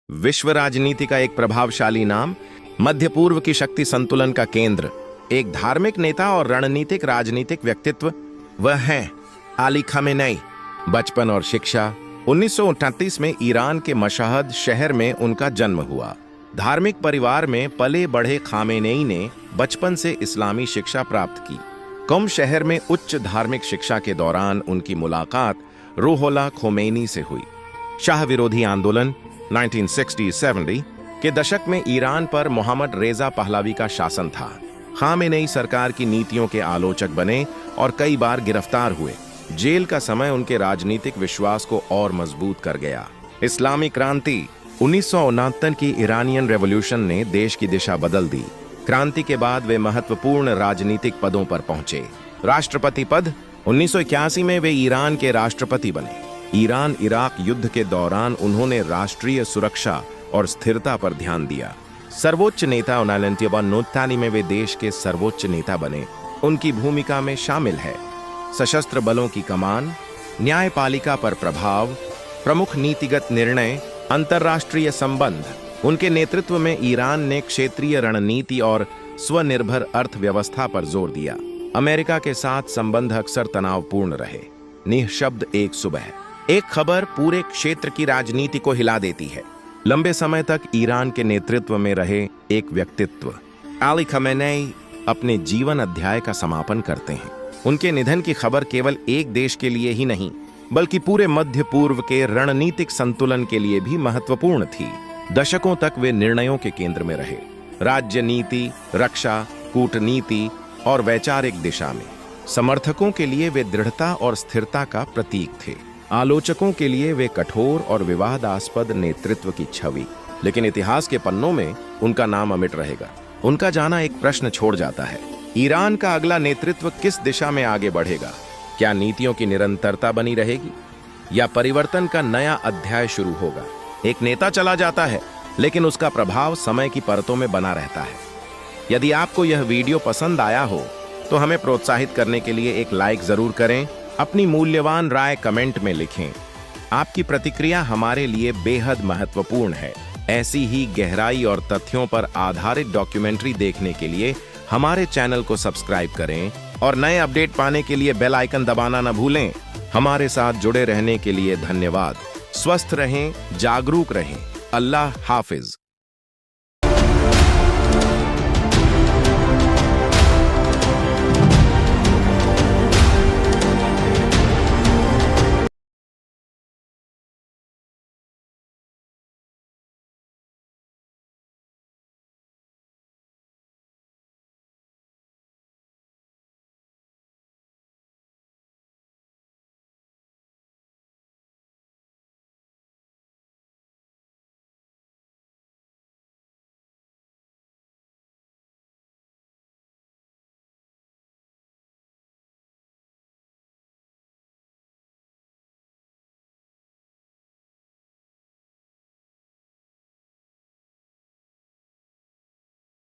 विश्व राजनीति का एक प्रभावशाली नाम, मध्य पूर्व की शक्ति संतुलन का केंद्र, एक धार्मिक नेता और रणनीतिक राजनीतिक व्यक्तित्व, वह है अली खामेनेई। बचपन और शिक्षा। 1938 में ईरान के मशहद शहर में उनका जन्म हुआ। धार्मिक परिवार में पले बढ़े खामेनेई ने बचपन से इस्लामी शिक्षा प्राप्त की। कम शहर में उच्च धार्मिक शिक्षा के दौरान उनकी मुलाकात रूहुल्लाह खोमेनी से हुई। शाह विरोधी आंदोलन 1960-70 के दशक में ईरान पर मोहम्मद रेजा पहलवी का शासन था। खामेनेई सरकार की नीतियों के आलोचक बने और कई बार गिरफ्तार हुए। जेल का समय उनके राजनीतिक विश्वास को और मजबूत कर गया। इस्लामी क्रांति 1969 की ईरानियन रेवोल्यूशन ने देश की दिशा बदल दी। क्रांति के बाद वे महत्वपूर्ण राजनीतिक पदों पर पहुंचे। राष्ट्रपति पद 1981 में वे ईरान के राष्ट्रपति बने। ईरान इराक युद्ध के दौरान उन्होंने राष्ट्रीय सुरक्षा और स्थिरता पर ध्यान दिया। सर्वोच्च नेता 1999 में वे देश के सर्वोच्च नेता बने। उनकी भूमिका में शामिल है सशस्त्र बलों की कमान, न्यायपालिका पर प्रभाव, प्रमुख नीतिगत निर्णय, अंतर्राष्ट्रीय संबंध। उनके नेतृत्व में ईरान ने क्षेत्रीय रणनीति और स्वनिर्भर अर्थव्यवस्था पर जोर दिया। अमेरिका के साथ संबंध अक्सर तनावपूर्ण रहे। निःशब्द एक सुबह, एक खबर पूरे क्षेत्र की राजनीति को हिला देती है। लंबे समय तक ईरान के नेतृत्व में रहे एक व्यक्तित्व अली खामेनेई अपने जीवन अध्याय का समापन करते हैं। उनके निधन की खबर केवल एक देश के लिए ही नहीं, बल्कि पूरे मध्य पूर्व के रणनीतिक संतुलन के लिए भी महत्वपूर्ण थी। दशकों तक वे निर्णयों के केंद्र में रहे, राज्य नीति, रक्षा, कूटनीति और वैचारिक दिशा में। समर्थकों के लिए वे दृढ़ता और स्थिरता का प्रतीक थे। आलोचकों के लिए वे कठोर और विवादास्पद नेतृत्व की छवि। लेकिन इतिहास के पन्नों में उनका नाम अमिट रहेगा। उनका जाना एक प्रश्न छोड़ जाता है, ईरान का अगला नेतृत्व किस दिशा में आगे बढ़ेगा? क्या नीतियों की निरंतरता बनी रहेगी या परिवर्तन का नया अध्याय शुरू होगा? एक नेता चला जाता है, लेकिन उसका प्रभाव समय की परतों में बना रहता है। यदि आपको यह वीडियो पसंद आया हो तो हमें प्रोत्साहित करने के लिए एक लाइक जरूर करें। अपनी मूल्यवान राय कमेंट में लिखें। आपकी प्रतिक्रिया हमारे लिए बेहद महत्वपूर्ण है। ऐसी ही गहराई और तथ्यों पर आधारित डॉक्यूमेंट्री देखने के लिए हमारे चैनल को सब्सक्राइब करें और नए अपडेट पाने के लिए बेल आइकन दबाना न भूलें। हमारे साथ जुड़े रहने के लिए धन्यवाद। स्वस्थ रहें, जागरूक रहें। अल्लाह हाफिज।